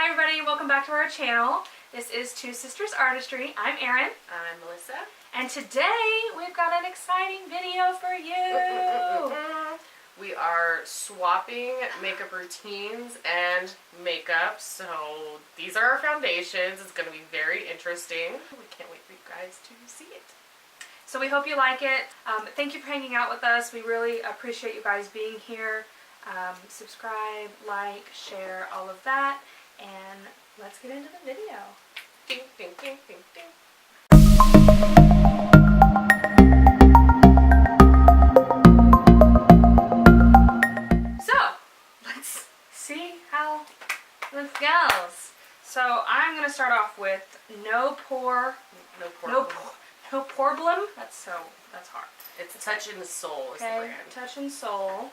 Hi everybody, welcome back to our channel. This is Two Sisters Artistry. I'm Erin. I'm Melissa. And today we've got an exciting video for you. We are swapping makeup routines and makeup. So these are our foundations. It's going to be very interesting. We can't wait for you guys to see it. So we hope you like it. Thank you for hanging out with us. We really appreciate you guys being here. Subscribe, like, share, all of that. And let's get into the video. Ding, ding, ding, ding, ding. So, let's see how this goes. So, I'm going to start off with no problem. That's hard. It's Touch in the Soul is the Okay, brand. Touch and Soul.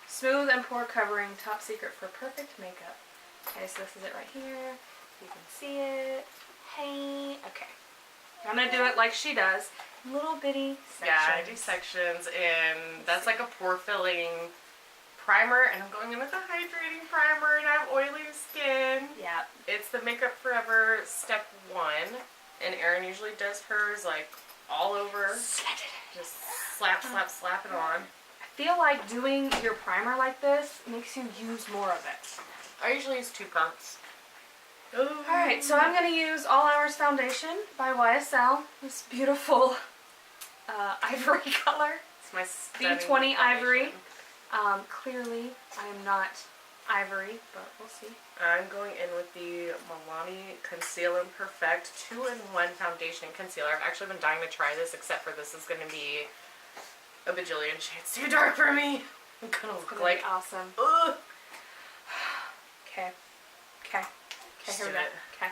Smooth and pore covering, top secret for perfect makeup. Okay, so this is it right here. You can see it. Hey, okay. I'm gonna do it like she does. Little bitty sections. Yeah, I do sections, and that's like a pore filling primer, and I'm going in with a hydrating primer, and I have oily skin. Yeah. It's the Makeup Forever Step 1, and Erin usually does hers like all over. Just slap it on. I feel like doing your primer like this makes you use more of it. I usually use 2 pumps. Alright, so I'm going to use All Hours Foundation by YSL. This beautiful ivory color. It's my stunning B20 foundation. Ivory. Clearly, I am not ivory, but we'll see. I'm going in with the Milani Conceal and Perfect 2-in-1 Foundation Concealer. I've actually been dying to try this, except for this is going to be a bajillion shades too dark for me. I'm going to look like... awesome. Ugh. Okay. Okay. Okay, here we go. Okay.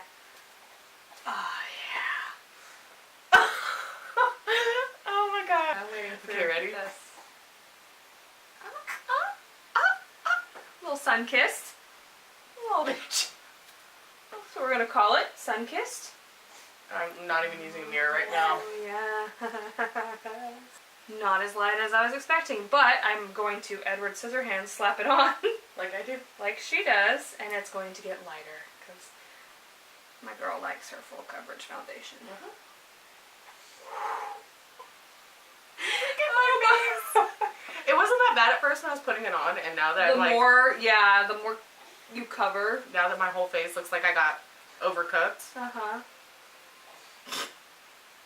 Oh, yeah. Oh my god. I'm waiting for Okay, ready? this. Little sun-kissed. Little bitch. That's what we're going to call it. Sun-kissed. I'm not even using a mirror right now. Oh, yeah. Not as light as I was expecting, but I'm going to Edward Scissorhands slap it on. Like I do. Like she does, and it's going to get lighter, because my girl likes her full coverage foundation. It wasn't that bad at first when I was putting it on, and now that the more you cover. Now that my whole face looks like I got overcooked.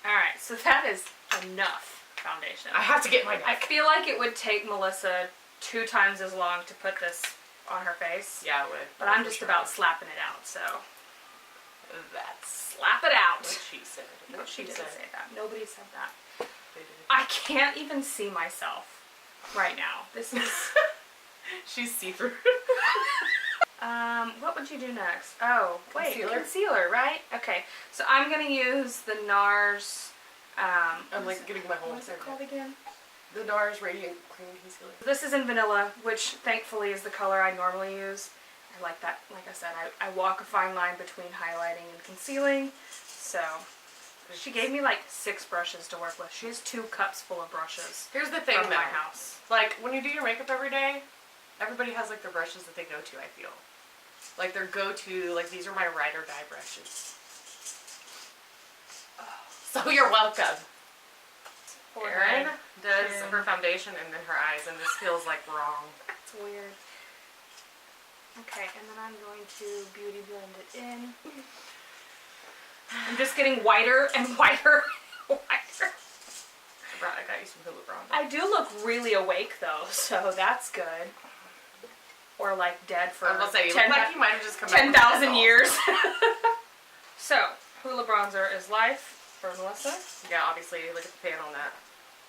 Alright, so that is enough foundation. I have to get my... I feel like it would take Melissa 2 times as long to put this on her face. Yeah, it would. But I'm just about slapping it out, so. That's Slap it out. what she said. No, she didn't say that. Nobody said that. They did. I can't even see myself right now. This is... She's see-through. What would you do next? Oh, wait, Concealer, right? Okay, so I'm gonna use the NARS. I'm like getting my whole... What is it called again? The NARS Radiant Cream Concealer. This is in vanilla, which thankfully is the color I normally use. I like that. Like I said, I walk a fine line between highlighting and concealing. So, she gave me like 6 brushes to work with. She has 2 cups full of brushes. Here's the thing from though. my house. Like, when you do your makeup every day, everybody has like their brushes that they go to, I feel. Like their go-to, like these are my ride or die brushes. Oh, so you're welcome. Erin does her foundation and then her eyes, and this feels like wrong. It's weird. Okay, and then I'm going to beauty blend it in. I'm just getting whiter and whiter and whiter. I got you some Hulu bronzer. I do look really awake though, so that's good. Or like dead for I was gonna say, you look like you might have just come back 10,000 years. So, Hula bronzer is life for Melissa. Yeah, obviously, look at the pan on that.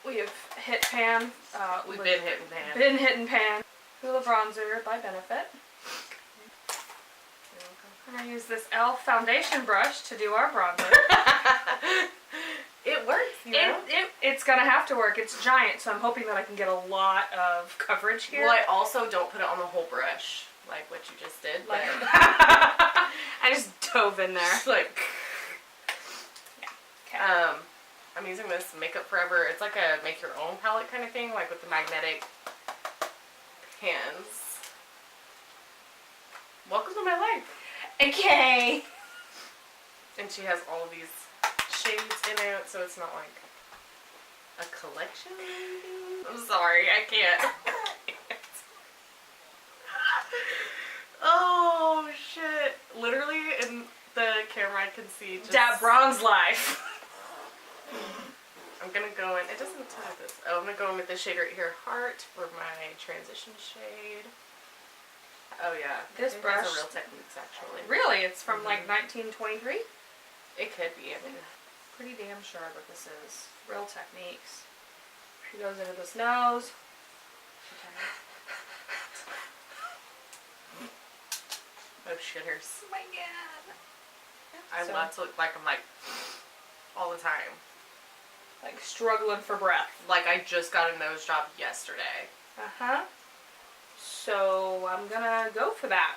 We have hit pan. We've been hitting pan. Been hitting pan. Hula bronzer by Benefit. I'm going to use this e.l.f. foundation brush to do our bronzer. It works, you know? It's going to have to work. It's giant, so I'm hoping that I can get a lot of coverage here. Well, I also don't put it on the whole brush, like what you just did. Like, I just dove in there. Like, yeah. Okay. I'm using this Makeup Forever. It's like a make your own palette kind of thing, like with the magnetic pans. Welcome to my life. Okay. And she has all of these shades in it, so it's not like a collection or anything. I'm sorry, I can't. Oh shit. Literally in the camera I can see just... that bronze life. I'm gonna go in, it doesn't tell me this. Oh, I'm gonna go in with this shade right here, Heart, for my transition shade. Oh yeah. This it brush... has a Real Techniques actually. Really? It's from like 1923? It could be, I mean. Pretty damn sure that this is Real Techniques. She goes into this nose. Oh shitters. Oh my god. I So- love to look like I'm like all the time. Like struggling for breath. Like I just got a nose job yesterday. Uh-huh. So I'm gonna go for that.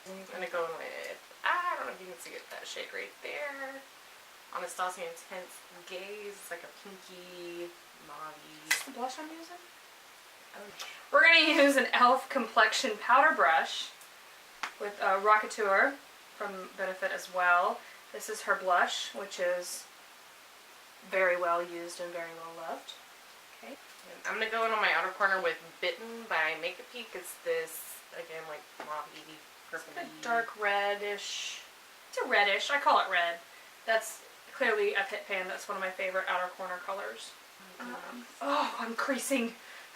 I'm gonna go in with, I don't know if you can see it, that shade right there. Anastasia Intense Gaze. It's like a pinky, mauve-y. The blush I'm using? Oh. We're gonna use an e.l.f. complexion powder brush with Rockateur from Benefit as well. This is her blush, which is very well used and very well loved. Okay. And I'm gonna go in on my outer corner with Bitten by Make a Peek. It's this, again, like mauve-y, It's purple-y. like a dark reddish. It's a reddish. I call it red. That's clearly a Pit Pan. That's one of my favorite outer corner colors. Oh, I'm creasing.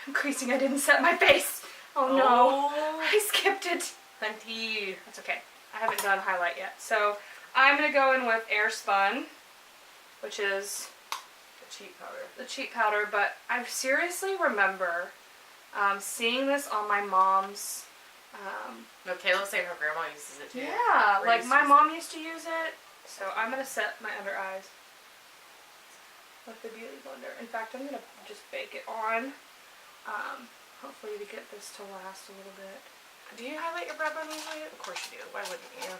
I'm creasing. I didn't set my face. Oh no. Oh, I skipped it. plenty. That's okay. I haven't done highlight yet. So I'm going to go in with Air Spun, which is The cheap powder. the cheap powder, but I seriously remember seeing this on my mom's, No, Kayla's saying her grandma uses it too. yeah, Or like used to my use mom used to use it. So I'm going to set my under eyes with the Beauty Blender. In fact, I'm going to just bake it on, hopefully to get this to last a little bit. Do you highlight your brow bone usually? Of course you do. Why wouldn't you?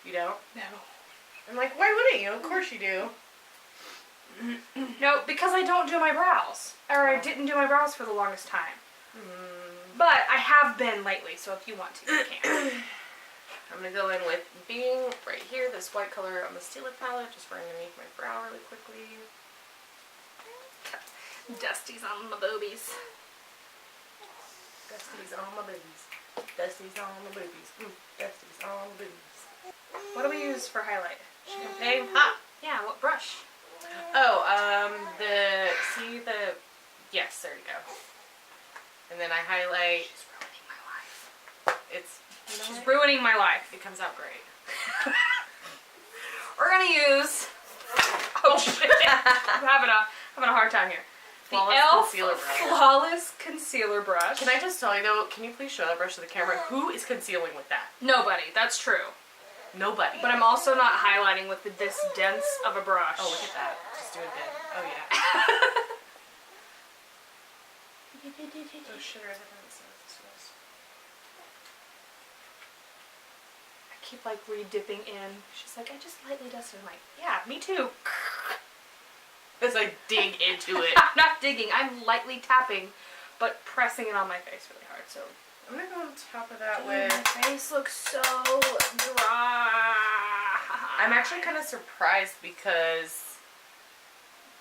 You don't? No. I'm like, why wouldn't you? Of course you do. No, because I don't do my brows. Or I didn't do my brows for the longest time. But I have been lately, so if you want to, you can. I'm going to go in with Bing right here, this white color on the Steeler palette, just for underneath my brow really quickly. Dusties on my boobies. Dusties on my boobies. Dusties on my boobies. Dusties on my boobies. What do we use for highlight? Champagne hot. Yeah, what brush? Oh, yes, there you go. And then I highlight, She's ruining my life. it's, you know She's what? ruining my life. It comes out great. We're gonna use. Oh shit! I'm having a hard time here. The Flawless e.l.f. concealer brush. Flawless Concealer Brush. Can I just tell you though, can you please show that brush to the camera? Who is concealing with that? Nobody. That's true. Nobody. But I'm also not highlighting with this dense of a brush. Oh, look at that. Just do it again. Oh, yeah. Oh, sugar. I didn't say what this was. I keep like re-dipping in. She's like, I just lightly dusted. I'm like, yeah, me too. As I dig into it. I'm not digging. I'm lightly tapping, but pressing it on my face really hard. So I'm going to go on top of that Dude, with... my face looks so dry. I'm actually kind of surprised because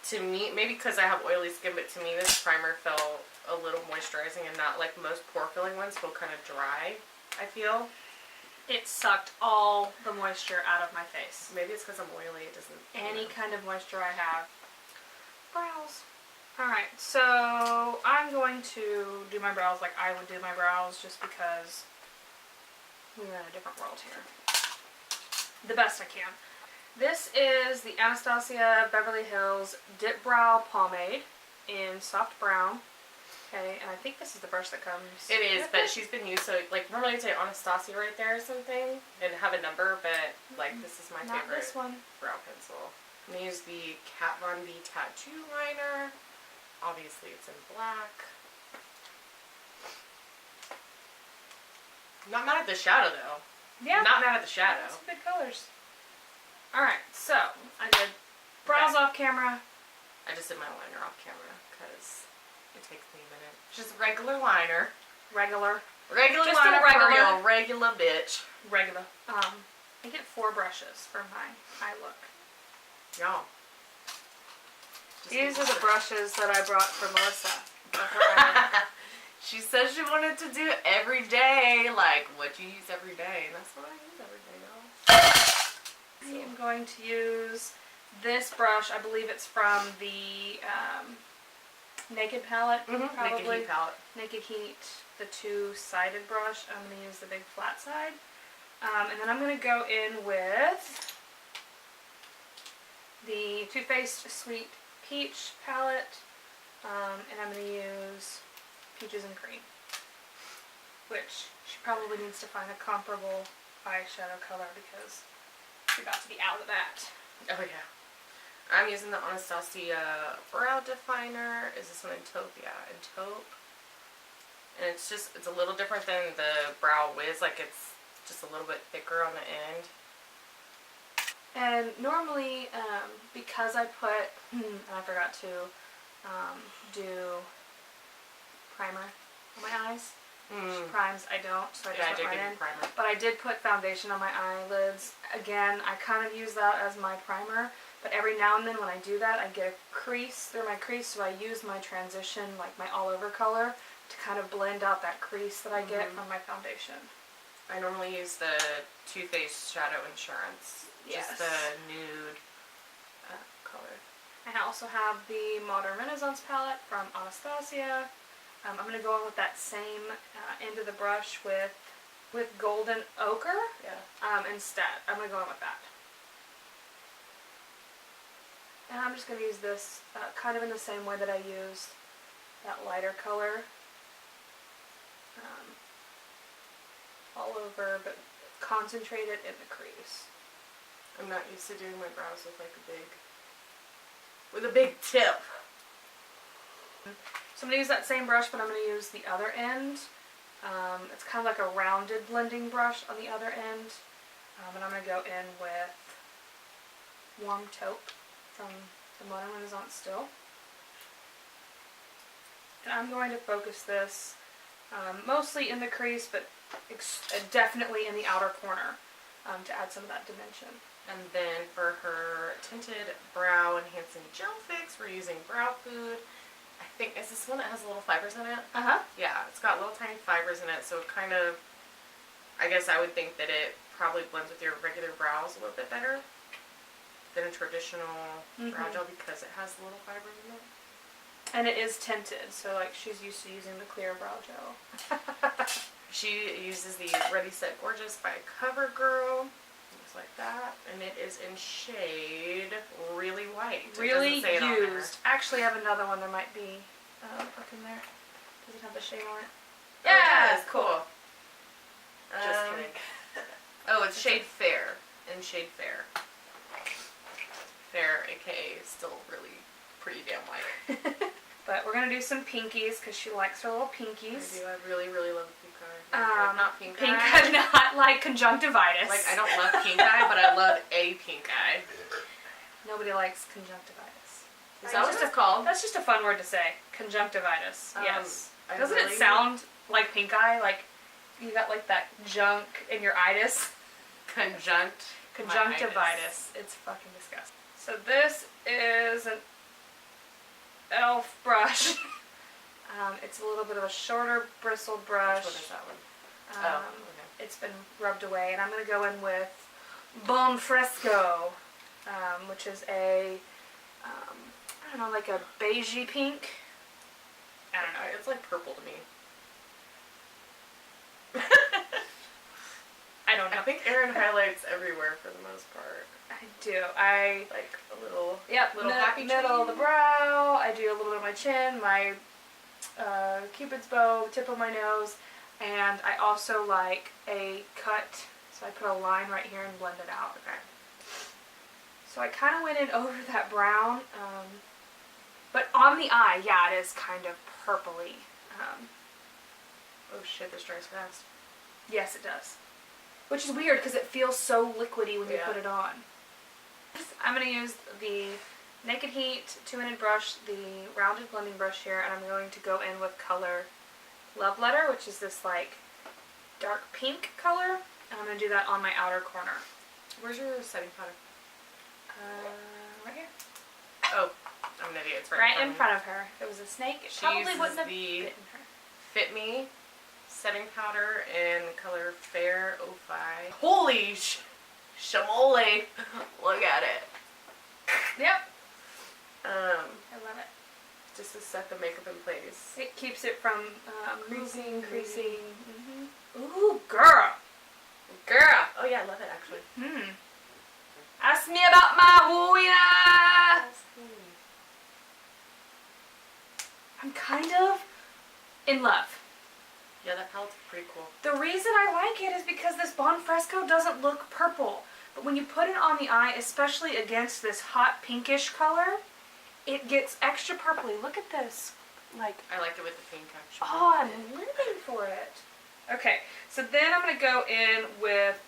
to me, maybe because I have oily skin, but to me this primer felt a little moisturizing and not like most pore filling ones feel kind of dry, I feel. It sucked all the moisture out of my face. Maybe it's because I'm oily, it doesn't... Any kind of moisture I have. Brows. Alright, so I'm going to do my brows like I would do my brows just because we're in a different world here. The best I can. This is the Anastasia Beverly Hills Dip Brow Pomade in soft brown. Okay, and I think this is the brush that comes. It is, with but it. she's been used, so like normally I'd say Anastasia right there or something and have a number, but like this is my Not favorite this one. brow pencil. I'm going to use the Kat Von D Tattoo Liner. Obviously it's in black. Not mad at the shadow though. Yeah. Not mad at the shadow. Some good colors. Alright, so I did brows off camera. I just did my liner off camera because it takes me a minute. Just regular liner. Regular. Regular Just a liner regular- for your regular bitch. Regular. I get 4 brushes for my eye look. Y'all. These are the brushes that I brought for Melissa. For her eye look. She says she wanted to do it every day. Like, what you use every day. And that's what I use every day, y'all. I am going to use this brush. I believe it's from the Naked palette, probably. Naked Heat palette. Naked Heat, the 2-sided brush. I'm going to use the big flat side. And then I'm going to go in with the Too Faced Sweet Peach palette. And I'm going to use Peaches and Cream, which she probably needs to find a comparable eyeshadow color because she's about to be out of that. Oh, yeah. I'm using the Anastasia Brow Definer. Is this one in taupe? Yeah, in taupe. And it's a little different than the Brow Wiz. Like, it's just a little bit thicker on the end. And normally, because I put, and I forgot to do primer on my eyes. She primes, I don't, so I just put right in. Primer. But I did put foundation on my eyelids. Again, I kind of use that as my primer. But every now and then when I do that, I get a crease through my crease, so I use my transition, like my all-over color, to kind of blend out that crease that I get from my foundation. I normally use the Too Faced Shadow Insurance. Yes. Just the nude color. And I also have the Modern Renaissance palette from Anastasia. I'm going to go in with that same end of the brush with golden ochre. Yeah. Instead. I'm going to go in with that. And I'm just going to use this kind of in the same way that I used that lighter color all over, but concentrate it in the crease. I'm not used to doing my brows with like a big tip. So I'm going to use that same brush, but I'm going to use the other end. It's kind of like a rounded blending brush on the other end. And I'm going to go in with Warm Taupe from the Modern Renaissance still. And I'm going to focus this mostly in the crease, but definitely in the outer corner to add some of that dimension. And then for her tinted brow enhancing gel fix, we're using Brow Food. I think, is this one that has little fibers in it? Uh-huh. Yeah, it's got little tiny fibers in it, so it kind of, I guess I would think that it probably blends with your regular brows a little bit better than a traditional brow gel because it has little fibers in it. And it is tinted, so like she's used to using the clear brow gel. She uses the Ready Set Gorgeous by CoverGirl. Looks like that. And it is in shade Really White. It Really doesn't say it on there. used. Actually, I have another one. There might be look in there. Does it have the shade on it? Yeah, cool. Just kidding. Oh, it's shade Fair. In shade Fair. Fair, aka still really pretty damn white. But we're going to do some pinkies because she likes her little pinkies. I do. I really, really love pink eye. Not pink pink eye. eye. Not like conjunctivitis. Like, I don't love pink eye, but I love a pink eye. Nobody likes conjunctivitis. Is that what it's called? That's just a fun word to say. Conjunctivitis. Yes. Doesn't really it sound like pink eye? Like you got like that junk in your itis? Conjunctivitis. It's fucking disgusting. So this is an e.l.f. brush. It's a little bit of a shorter bristled brush. Which one is that one? Okay. It's been rubbed away, and I'm going to go in with Bon Fresco, which is a, I don't know, like a beigey pink. I don't know. It's like purple to me. I don't know. I think Erin highlights everywhere for the most part. I do. Like a little, little happy middle of tree. the brow. I do a little bit of my chin, my cupid's bow, tip of my nose, and I also like a cut. So I put a line right here and blend it out. Okay. So I kind of went in over that brown, but on the eye, yeah, it is kind of purpley. Oh shit, this dries fast. Yes, it does. Which is weird because it feels so liquidy when you put it on. I'm going to use the Naked Heat 2-inch brush, the rounded blending brush here, and I'm going to go in with color Love Letter, which is this like dark pink color, and I'm going to do that on my outer corner. Where's your setting powder? Right here. Oh, I'm an idiot. It's Right in front of her. If it was a snake, it probably wouldn't have the bitten her. Fit Me setting powder in color Fair 05. Holy shamole! Look at it. Yep. Um, I love it. just to set the makeup in place. It keeps it from Creasing. Mm-hmm. Ooh, girl. Girl! Oh yeah, I love it actually. Ask me about my Huya. I'm kind of in love. Yeah, that palette's pretty cool. The reason I like it is because this Bon Fresco doesn't look purple. But when you put it on the eye, especially against this hot pinkish color, it gets extra purpley. Look at this. Like, I like it with the pink actually. oh, I'm living for it. Okay, so then I'm going to go in with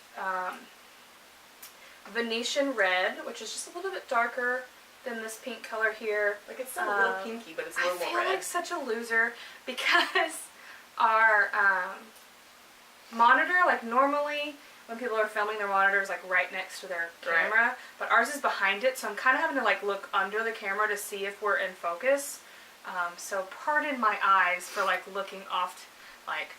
Venetian Red, which is just a little bit darker than this pink color here. Like it's still a little pinky, but it's a little more red. I feel like such a loser because our monitor, like normally when people are filming, their monitor is like right next to their camera, but ours is behind it, so I'm kind of having to like look under the camera to see if we're in focus. So pardon my eyes for like looking off, like,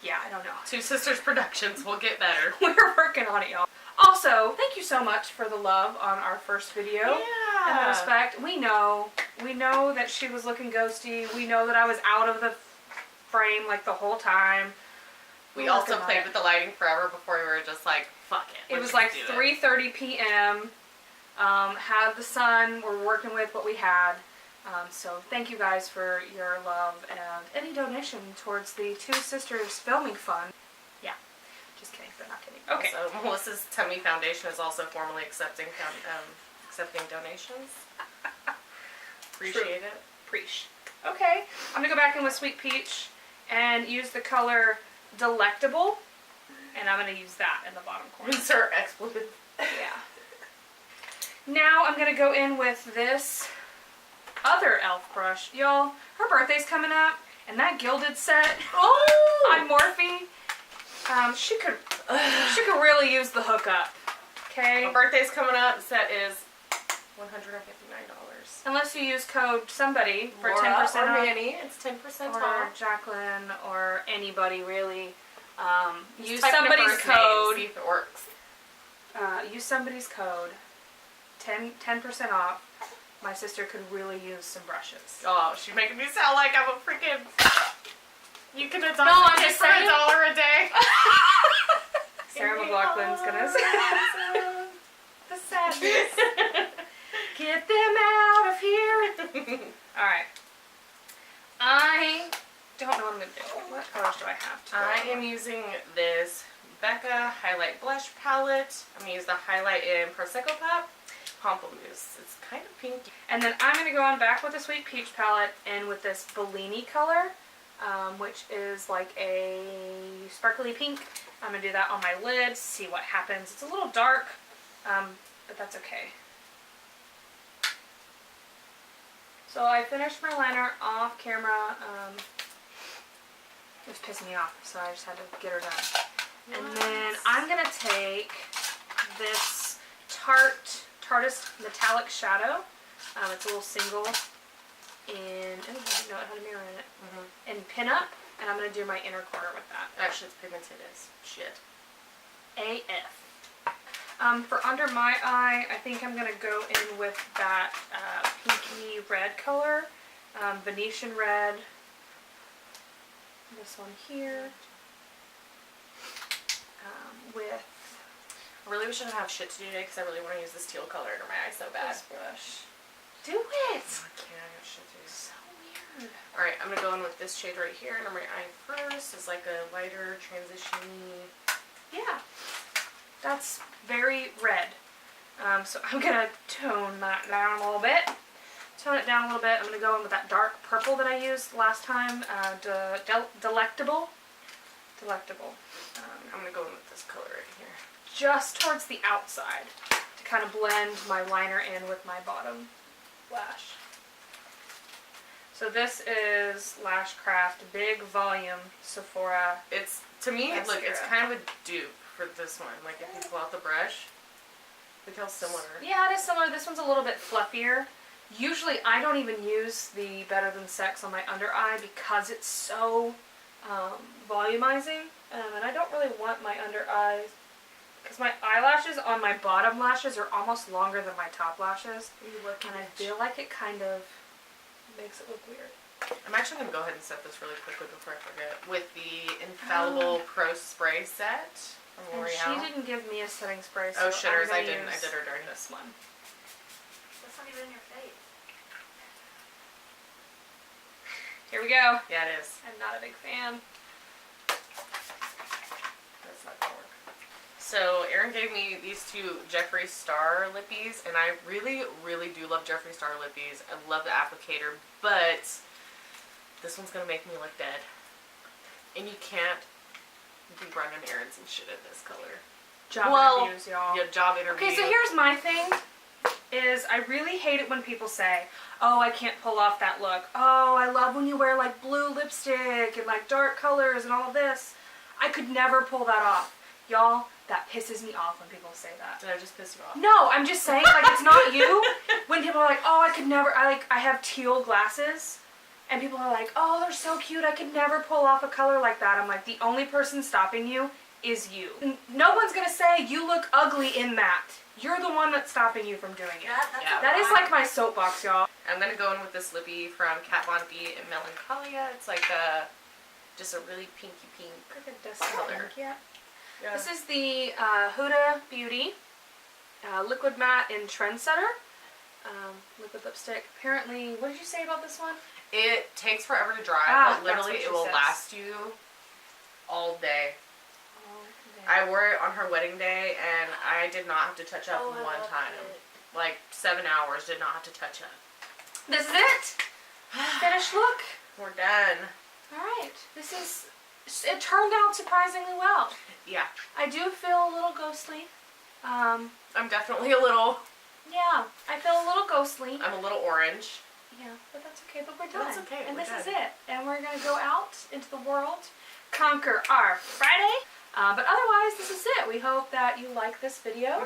yeah, I don't know. Two Sisters Productions will get better. We're working on it, y'all. Also, thank you so much for the love on our first video. Yeah. And the respect. We know that she was looking ghosty. We know that I was out of the frame like the whole time. We also played with the lighting forever before we were just like, fuck it. It was like 3:30 p.m. Had the sun. We're working with what we had. So thank you guys for your love and any donation towards the Two Sisters Filming Fund. Yeah, just kidding, but not kidding. Okay. Also, Melissa's Tummy Foundation is also formally accepting donations. Appreciate it. Preach. Okay, I'm gonna go back in with Sweet Peach and use the color Delectable, and I'm gonna use that in the bottom corner. Insert expletive. Yeah. Now I'm gonna go in with this other elf brush. Y'all, her birthday's coming up, and that gilded set on Morphe, she could really use the hookup. Okay. My birthday's coming up. The set is $159. Unless you use code somebody for Laura 10% or off. Manny, it's 10% Or off. Jacqueline or anybody really. Use Type in somebody's first name, code. see if it works. Use somebody's code. 10% off. My sister could really use some brushes. Oh, she's making me sound like I'm a freaking. You can adopt No, I'm a kid just for saying. $1 a day. Sarah McLachlan's gonna say the sadness. Get them out of here. Alright. I don't know what I'm gonna do. What colors do I have to go I am using this Becca Highlight Blush Palette. I'm going to use the highlight in Prosecco Pop. Pamplemousse. It's kind of pinky. And then I'm going to go on back with the Sweet Peach palette and with this Bellini color, which is like a sparkly pink. I'm going to do that on my lid, see what happens. It's a little dark, but that's okay. So I finished my liner off camera. It was pissing me off, so I just had to get her done. And then I'm going to take this Tarteist Metallic Shadow. It's a little single in, oh, I know it had a mirror in it, in Pin Up, and I'm going to do my inner corner with that. Actually, it's pigmented as shit. AF. For under my eye, I think I'm going to go in with that pinky red color, Venetian Red. This one here. With I really wish I didn't have shit to do today because I really want to use this teal color under my eye so bad. this brush. Do it! I can't, I got shit to do. So weird. Alright, I'm going to go in with this shade right here under my eye first. It's like a lighter transition-y. Yeah. That's very red. So I'm going to tone that down a little bit. Tone it down a little bit. I'm going to go in with that dark purple that I used last time. Delectable. Delectable. I'm going to go in with this color right here. Just towards the outside to kind of blend my liner in with my bottom lash. So this is Lashcraft Big Volume Sephora. It's, to me, Mascara. look, it's kind of a dupe for this one. Like, if you pull out the brush, look how similar. Yeah, it is similar. This one's a little bit fluffier. Usually I don't even use the Better Than Sex on my under eye because it's so volumizing. And I don't really want my under eyes, because my eyelashes on my bottom lashes are almost longer than my top lashes. And I feel like it kind of makes it look weird. I'm actually going to go ahead and set this really quickly before I forget. With the Infallible Pro Spray Set from And L'Oreal. she didn't give me a setting spray, so Oh, shitters, I'm I gonna didn't. I use did her during this. this one. That's not even in your face. Here we go. Yeah, it is. I'm not a big fan. That's not going to work. So, Erin gave me these two Jeffree Star lippies, and I really, really do love Jeffree Star lippies. I love the applicator, but this one's going to make me look dead. And you can't be running errands and shit in this color. Job interviews, y'all. Yeah, job interview. Okay, so here's my thing. Is I really hate it when people say, oh, I can't pull off that look. Oh, I love when you wear like blue lipstick and like dark colors and all of this. I could never pull that off. Y'all, that pisses me off when people say that. Did I just piss you off? No, I'm just saying, like, it's not you. When people are like, oh, I could never, I have teal glasses. And people are like, oh, they're so cute. I could never pull off a color like that. I'm like, the only person stopping you is you. No one's going to say you look ugly in that. You're the one that's stopping you from doing it. Yeah. That is like my soapbox, y'all. I'm going to go in with this lippy from Kat Von D in Melancholia. It's like just a really pinky pink Like a dusty color. pink, yeah. Yeah. This is the Huda Beauty Liquid Matte in Trendsetter. Liquid lipstick. Apparently, what did you say about this one? It takes forever to dry, Ah, but literally that's it what will she last you all day. Oh, I wore it on her wedding day, and I did not have to touch up Oh, I one love time. it. Like 7 hours, did not have to touch up. This is it. Finished look. We're done. All right. It turned out surprisingly well. Yeah, I do feel a little ghostly. I'm definitely a little. Yeah, I feel a little ghostly. I'm a little orange. Yeah, but that's okay. But we're done. That's okay, And we're this is done. it. And we're gonna go out into the world, conquer our Friday. But otherwise, this is it. We hope that you like this video.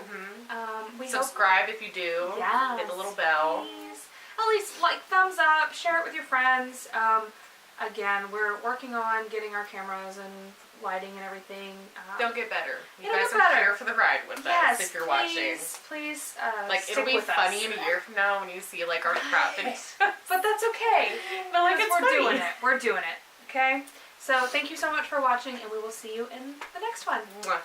We Subscribe if you do. Yes, Hit the little bell. please. At least like, thumbs up, share it with your friends. Again, we're working on getting our cameras and lighting and everything. They'll get better. You It'll guys get are better. here for the ride with Yes, us if you're watching. Please, Like, stick it'll be with funny us. in a year from now when you see like our crap videos. But that's okay. But like, Because it's we're funny. doing it. We're doing it. Okay? So thank you so much for watching, and we will see you in the next one. Mwah.